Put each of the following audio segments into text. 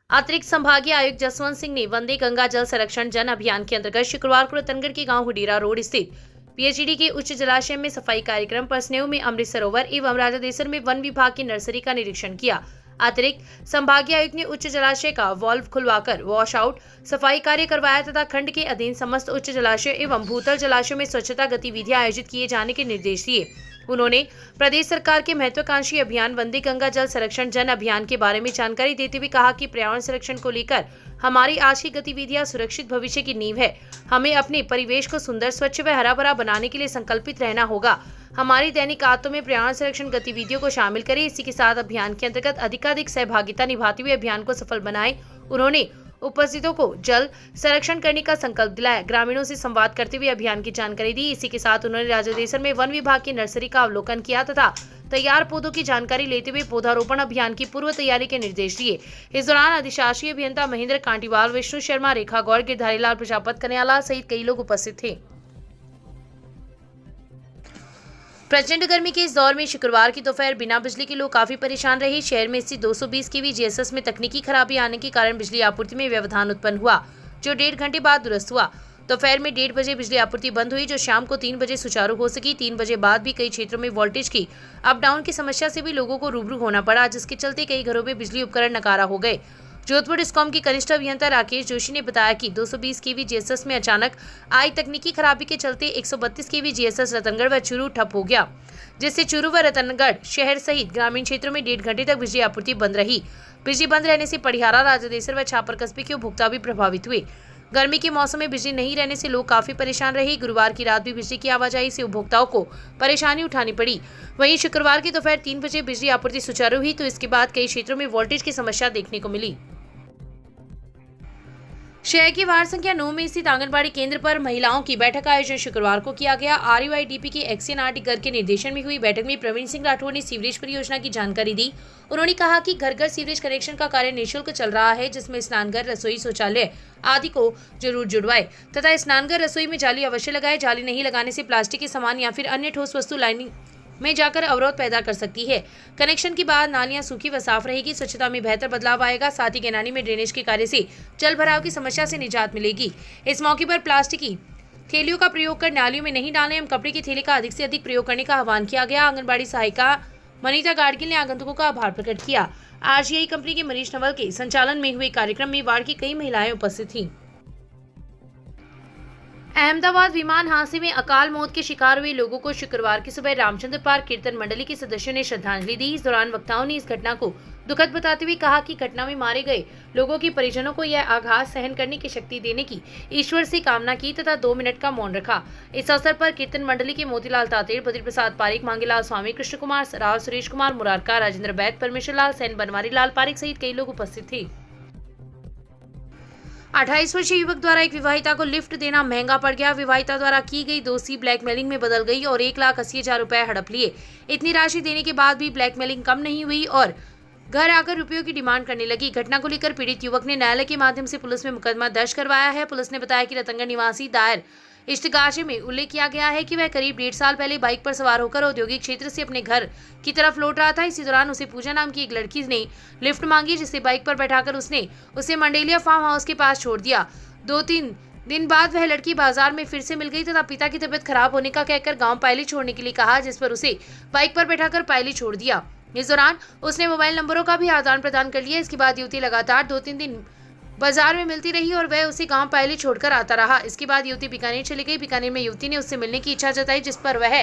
अतिरिक्त संभागीय आयुक्त जसवंत सिंह ने वंदे गंगा जल संरक्षण जन अभियान के अंतर्गत शुक्रवार को रतनगढ़ के गांव हुडीरा रोड स्थित पीएचईडी के उच्च जलाशय में सफाई कार्यक्रम पर स्नेह में अमृत सरोवर एवं राजादेसर में वन विभाग की नर्सरी का निरीक्षण किया। अतिरिक्त संभागीय आयुक्त ने उच्च जलाशय का वॉल्व खुलवाकर वॉश आउट सफाई कार्य करवाया तथा खंड के अधीन समस्त उच्च जलाशय एवं भूतल जलाशयों में स्वच्छता गतिविधियां आयोजित किए जाने के निर्देश दिए। उन्होंने प्रदेश सरकार के महत्वाकांक्षी अभियान वंदे गंगा जल संरक्षण जन अभियान के बारे में जानकारी देते हुए कहा कि पर्यावरण संरक्षण को लेकर हमारी आज की गतिविधियां सुरक्षित भविष्य की नींव है। हमें अपने परिवेश को सुंदर, स्वच्छ व हरा भरा बनाने के लिए संकल्पित रहना होगा। हमारी दैनिक आदतों में पर्यावरण संरक्षण गतिविधियों को शामिल करें। इसी के साथ अभियान के अंतर्गत अधिकाधिक सहभागिता निभाते हुए अभियान को सफल बनाएं। उन्होंने उपस्थितों को जल संरक्षण करने का संकल्प दिलाया। ग्रामीणों से संवाद करते हुए अभियान की जानकारी दी। इसी के साथ उन्होंने राजादेसर में वन विभाग की नर्सरी का अवलोकन किया तथा तैयार पौधों की जानकारी लेते हुए पौधारोपण अभियान की पूर्व तैयारी के निर्देश दिए। इस दौरान अधिशासी अभियंता महेंद्र कांटीवाल, विष्णु शर्मा, रेखा गौर, गिरधारी लाल प्रजापत, कन्यालाल सहित कई लोग उपस्थित थे। प्रचंड गर्मी के इस दौर में शुक्रवार की दोपहर बिना बिजली के लोग काफी परेशान रहे। शहर में स्थित 220 केवी जीएसएस में तकनीकी खराबी आने के कारण बिजली आपूर्ति में व्यवधान उत्पन्न हुआ, जो 1.5 घंटे बाद दुरुस्त हुआ। दोपहर में 1:30 बजे बिजली आपूर्ति बंद हुई, जो शाम को 3 बजे सुचारू हो सकी। 3 बजे बाद भी कई क्षेत्रों में वोल्टेज की अप डाउन की समस्या से भी लोगों को रूबरू होना पड़ा, जिसके चलते कई घरों में बिजली उपकरण नकारा हो गए। जोधपुर डिस्कॉम के कनिष्ठ अभियंता राकेश जोशी ने बताया कि 220 केवी जीएसएस में अचानक आई तकनीकी खराबी के चलते 132 केवी जीएसएस रतनगढ़ व चूरू ठप हो गया, जिससे चूरू व रतनगढ़ शहर सहित ग्रामीण क्षेत्रों में 1.5 घंटे तक बिजली आपूर्ति बंद रही। बिजली बंद रहने से पड़ियारा, राजादेसर व छापर कस्बे के उपभोक्ता भी प्रभावित हुए। गर्मी के मौसम में बिजली नहीं रहने से लोग काफी परेशान रहे। गुरुवार की रात भी बिजली की आवाजाही से उपभोक्ताओं को परेशानी उठानी पड़ी। वहीं शुक्रवार की दोपहर 3 बजे बिजली आपूर्ति सुचारू हुई, तो इसके बाद कई क्षेत्रों में वोल्टेज की समस्या देखने को मिली। शहर की वार्ड संख्या 9 में स्थित आंगनबाड़ी केंद्र पर महिलाओं की बैठक का आयोजन शुक्रवार को किया गया। RUIDP के एक्सियन आर टिगर के निर्देशन में हुई बैठक में प्रवीण सिंह राठौर ने सीवरेज परियोजना की जानकारी दी। उन्होंने कहा कि घर घर सीवरेज कनेक्शन का कार्य निःशुल्क चल रहा है, जिसमें स्नानघर, रसोई, शौचालय आदि को जरूर जुड़वाए तथा स्नानघर, रसोई में जाली अवश्य लगाए। जाली नहीं लगाने से प्लास्टिक के सामान या फिर अन्य ठोस वस्तु लाइनिंग में जाकर अवरोध पैदा कर सकती है। कनेक्शन के बाद नालियां सूखी व साफ रहेगी, स्वच्छता में बेहतर बदलाव आएगा। साथ ही गैनानी में ड्रेनेज के कार्य से जल भराव की समस्या से निजात मिलेगी। इस मौके पर प्लास्टिक की थैलियों का प्रयोग कर नालियों में नहीं डालने एवं कपड़े की थैली का अधिक से अधिक प्रयोग करने का आह्वान किया गया। आंगनबाड़ी सहायिका मनीता गाडगिल ने आगंतुकों का आभार प्रकट किया। RGI कंपनी के मनीष नवल के संचालन में हुए कार्यक्रम में वार्ड की कई महिलाएं उपस्थित थीं। अहमदाबाद विमान हादसे में अकाल मौत के शिकार हुए लोगों को शुक्रवार की सुबह रामचंद्र पार्क कीर्तन मंडली के सदस्यों ने श्रद्धांजलि दी। इस दौरान वक्ताओं ने इस घटना को दुखद बताते हुए कहा कि घटना में मारे गए लोगों के परिजनों को यह आघात सहन करने की शक्ति देने की ईश्वर से कामना की तथा 2 मिनट का मौन रखा। इस अवसर पर कीर्तन मंडली के मोतीलाल तातेड़, बद्री प्रसाद पारिक, मांगेलाल स्वामी, कृष्ण कुमार राव, सुरेश कुमार मुरारका, राजेंद्र बैद, परमेश्वर लाल सैन, बनवारी लाल पारिक सहित कई लोग उपस्थित थे। 28 वर्षीय युवक द्वारा एक विवाहिता को लिफ्ट देना महंगा पड़ गया। विवाहिता द्वारा की गई दोस्ती ब्लैकमेलिंग में बदल गई और 1,80,000 रुपए हड़प लिए। इतनी राशि देने के बाद भी ब्लैकमेलिंग कम नहीं हुई और घर आकर रुपयों की डिमांड करने लगी। घटना को लेकर पीड़ित युवक ने न्यायालय के माध्यम से पुलिस में मुकदमा दर्ज करवाया है। पुलिस ने बताया कि रतनगढ़ निवासी दायर इश्तिगाशे में उल्लेख किया गया है कि वह करीब 1.5 साल पहले बाइक पर सवार होकर औद्योगिक क्षेत्र से अपने घर की तरफ लौट रहा था। इसी दौरान उसे पूजा नाम की एक लड़की ने लिफ्ट मांगी, जिसे बाइक पर बैठाकर उसने उसे मंडेलिया फार्म हाउस के पास छोड़ दिया। 2-3 दिन बाद वह लड़की बाजार में फिर से मिल गई तथा पिता की तबीयत खराब होने का कहकर गाँव पायली छोड़ने के लिए कहा, जिस पर उसे बाइक पर बैठाकर पायली छोड़ दिया। इस दौरान उसने मोबाइल नंबरों का भी आदान प्रदान कर लिया। इसके बाद युवती लगातार 2-3 दिन बाजार में मिलती रही और वह उसे गांव पायली छोड़कर आता रहा। इसके बाद युवती बीकानेर चली गई। बीकानेर में युवती ने उससे मिलने की इच्छा जताई, जिस पर वह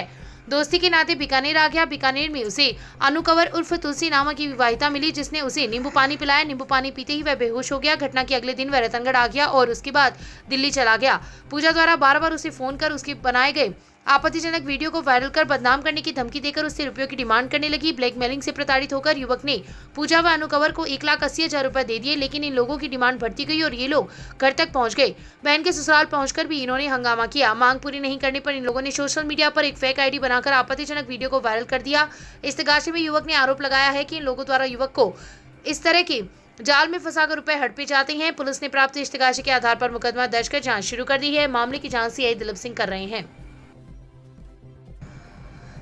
दोस्ती के नाते बीकानेर आ गया। बीकानेर में उसे अनुकवर उर्फ तुलसी नामक की विवाहिता मिली, जिसने उसे नींबू पानी पिलाया। नींबू पानी पीते ही वह बेहोश हो गया। घटना के अगले दिन वह रतनगढ़ आ गया और उसके बाद दिल्ली चला गया। पूजा द्वारा बार-बार उसे फोन कर उसके बनाए गए आपत्तिजनक वीडियो को वायरल कर बदनाम करने की धमकी देकर उससे रुपयों की डिमांड करने लगी। ब्लैकमेलिंग से प्रताड़ित होकर युवक ने पूजा व अनुकवर को 1,80,000 रुपए दे दिए, लेकिन इन लोगों की डिमांड बढ़ती गई और ये लोग घर तक पहुंच गए। बहन के ससुराल पहुंचकर भी इन्होंने हंगामा किया। मांग पूरी नहीं करने पर इन लोगों ने सोशल मीडिया पर एक फेक आईडी बनाकर आपत्तिजनक वीडियो को वायरल कर दिया। इस्तेगाशे में युवक ने आरोप लगाया है कि इन लोगों द्वारा युवक को इस तरह के जाल में फंसाकर रुपए हड़पे जाते हैं। पुलिस ने प्राप्त इस्तेगाशे के आधार पर मुकदमा दर्ज कर जांच शुरू कर दी है। मामले की जांच CI दिलीप सिंह कर रहे हैं।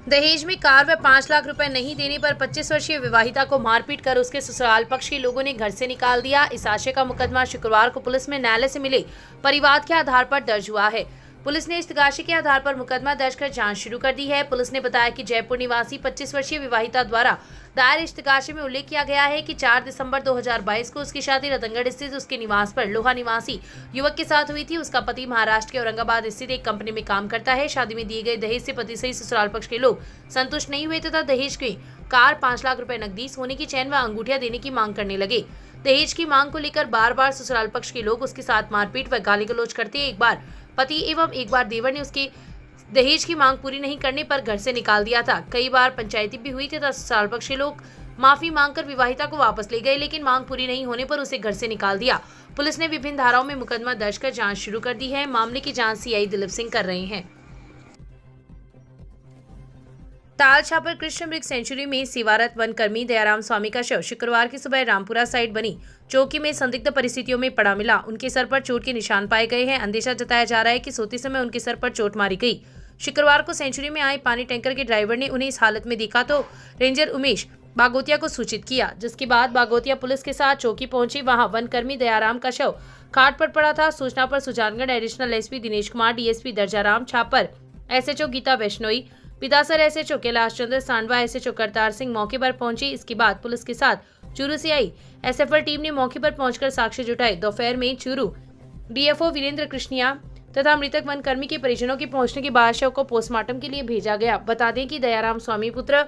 दहेज में कार व 5 लाख रुपए नहीं देने पर 25 वर्षीय विवाहिता को मारपीट कर उसके ससुराल पक्ष के लोगों ने घर से निकाल दिया। इस आशय का मुकदमा शुक्रवार को पुलिस में न्यायालय से मिले परिवाद के आधार पर दर्ज हुआ है। पुलिस ने इस्तगाशी के आधार पर मुकदमा दर्ज कर जांच शुरू कर दी है। पुलिस ने बताया कि जयपुर निवासी 25 वर्षीय विवाहिता द्वारा दायर इस्तगाशी में उल्लेख किया गया है कि 4 दिसंबर 2022 को उसकी शादी रतनगढ़ स्थित उसके निवास पर लोहा निवासी युवक के साथ हुई थी। उसका पति महाराष्ट्र के औरंगाबाद स्थित एक कंपनी में काम करता है। शादी में दिए गए दहेज से पति सहित ससुराल पक्ष के लोग संतुष्ट नहीं हुए तथा दहेज की कार, 5 लाख रुपए नकदी, सोने की चैन व अंगूठियां देने की मांग करने लगे। दहेज की मांग को लेकर बार बार ससुराल पक्ष के लोग उसके साथ मारपीट व गाली गलौज करते। एक बार पति एवं एक बार देवर ने उसके दहेज की मांग पूरी नहीं करने पर घर से निकाल दिया था। कई बार पंचायती भी हुई तथा ससुराल पक्ष के लोग माफी मांगकर विवाहिता को वापस ले गए, लेकिन मांग पूरी नहीं होने पर उसे घर से निकाल दिया। पुलिस ने विभिन्न धाराओं में मुकदमा दर्ज कर जांच शुरू कर दी है। मामले की जांच सीआई दिलीप सिंह कर रहे हैं। तालछापर कृष्ण मृग सेंचुरी में सेवारत वनकर्मी दयाराम स्वामी का शव शुक्रवार की सुबह रामपुरा साइड बनी चौकी में संदिग्ध परिस्थितियों में पड़ा मिला। उनके सर पर चोट के निशान पाए गए हैं। अंदेशा जताया जा रहा है कि सोते समय उनके सर पर चोट मारी गई। शुक्रवार को सेंचुरी में आए पानी टैंकर के ड्राइवर ने उन्हें इस हालत में देखा तो रेंजर उमेश बागोतिया को सूचित किया, जिसके बाद बागोतिया पुलिस के साथ चौकी पहुंची। वहां वनकर्मी दयाराम का शव खाट पर पड़ा था। सूचना पर Sujangarh additional SP Dinesh Kumar, DSP Darjaram Chhapar, SHO Geeta Vishnoi, Pitasar SHO Kailash Chandra Sandwa, SHO Kartar Singh मौके पर पहुंची। इसके बाद पुलिस के साथ चूरू से आई एसएफएल टीम ने मौके पर पहुंचकर साक्ष्य जुटाए। दोपहर में चूरू डीएफओ वीरेंद्र कृष्णिया तथा मृतक वनकर्मी के परिजनों के पहुंचने के बाद शव को पोस्टमार्टम के लिए भेजा गया। बता दें कि दयाराम स्वामी पुत्र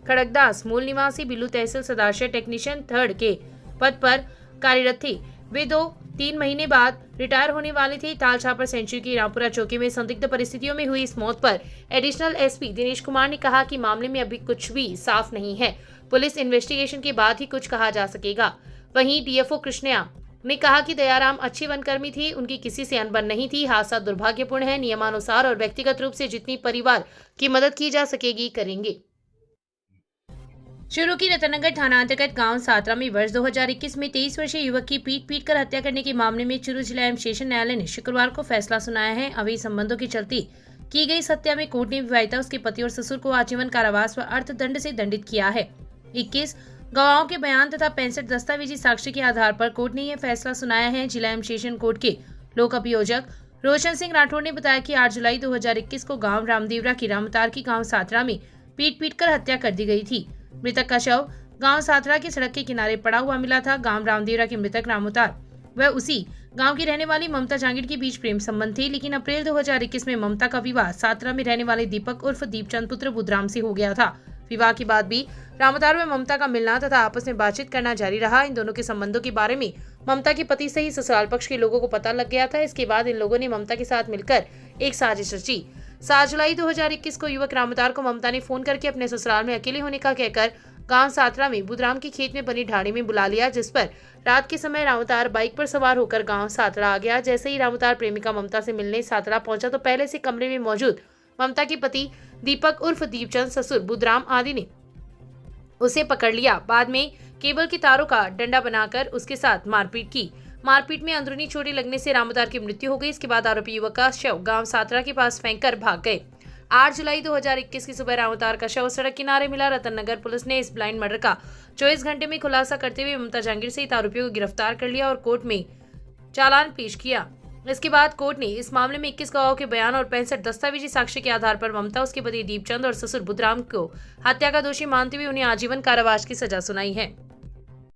खड़गदास मूल निवासी बिल्लू तहसील सदाशय टेक्नीशियन 3rd के पद पर कार्यरत थे। वे 2-3 महीने बाद रिटायर होने वाले थे। तालछापर सेंचुरी की रामपुरा चौकी में संदिग्ध परिस्थितियों में हुई इस मौत पर एडिशनल एसपी दिनेश कुमार ने कहा कि मामले में अभी कुछ भी साफ नहीं है। पुलिस इन्वेस्टिगेशन के बाद ही कुछ कहा जा सकेगा। वहीं डीएफओ कृष्णया ने कहा कि दयाराम अच्छी वनकर्मी थी, उनकी किसी से अनबन नहीं थी। हादसा दुर्भाग्यपूर्ण है। नियमानुसार और व्यक्तिगत रूप से जितनी परिवार की मदद की जा सकेगी करेंगे। चूरू की रतनगढ़ थाना अंतर्गत गांव सातरा में वर्ष 2021 में 23 वर्षीय युवक की पीट कर हत्या करने के मामले में चूरू जिला एवं सेशन न्यायालय ने शुक्रवार को फैसला सुनाया है। अवैध संबंधों की चलती की गई हत्या में कोर्ट ने विवाहिता, उसके पति और ससुर को आजीवन कारावास व अर्थदंड से दंडित किया है। 21 गवाहों के बयान तथा 65 दस्तावेजी साक्ष्य के आधार पर कोर्ट ने यह फैसला सुनाया है। जिला एवं सेशन कोर्ट के लोक अभियोजक रोशन सिंह राठौड़ ने बताया कि 8 जुलाई 2021 को गाँव रामदेवरा की रामतार की गाँव सातरा में पीट कर हत्या कर दी गई थी। मृतक का शव गांव साथरा की सड़क के किनारे पड़ा हुआ मिला था। गांव रामदेवरा के मृतक रामोतार व उसी गांव की रहने वाली ममता जांगिड़ के बीच प्रेम संबंध थे, लेकिन अप्रैल 2021 में ममता का विवाह साथरा में रहने वाले दीपक उर्फ दीपचंद पुत्र बुधराम से हो गया था। विवाह के बाद भी रामोतार व ममता का मिलना तथा आपस में बातचीत करना जारी रहा। इन दोनों के संबंधों के बारे में ममता के पति सहित ससुराल पक्ष के लोगों को पता लग गया था। इसके बाद इन लोगों ने ममता के साथ मिलकर एक साजिश रची। 7 जुलाई 2021 को युवक रामोतार को ममता ने फोन करके अपने ससुराल में अकेले होने का कहकर गांव सातरा में बुधराम के खेत में बनी ढाणी में बुला लिया, जिस पर रात के समय रामोतार बाइक पर सवार होकर गांव सातरा आ गया। जैसे ही रामोतार प्रेमिका ममता से मिलने सातरा पहुंचा तो पहले से कमरे में मौजूद ममता के पति दीपक उर्फ दीपचंद, ससुर बुधराम आदि ने उसे पकड़ लिया। बाद में केबल के तारों का डंडा बनाकर उसके साथ मारपीट की। मारपीट में अंदरूनी चोटें लगने से रामोतार की मृत्यु हो गई। इसके बाद आरोपी युवक का शव गांव सातरा के पास फेंककर भाग गए। 8 जुलाई 2021 की सुबह रामोतार का शव सड़क किनारे मिला। रतननगर पुलिस ने इस ब्लाइंड मर्डर का 24 घंटे में खुलासा करते हुए ममता जांगिड़ सहित आरोपियों को गिरफ्तार कर लिया और कोर्ट में चालान पेश किया। इसके बाद कोर्ट ने इस मामले में 21 गवाहों के बयान और 65 दस्तावेजी साक्ष्य के आधार पर ममता, उसके पति दीपचंद और ससुर बुधराम को हत्या का दोषी मानते हुए उन्हें आजीवन कारावास की सजा सुनाई है।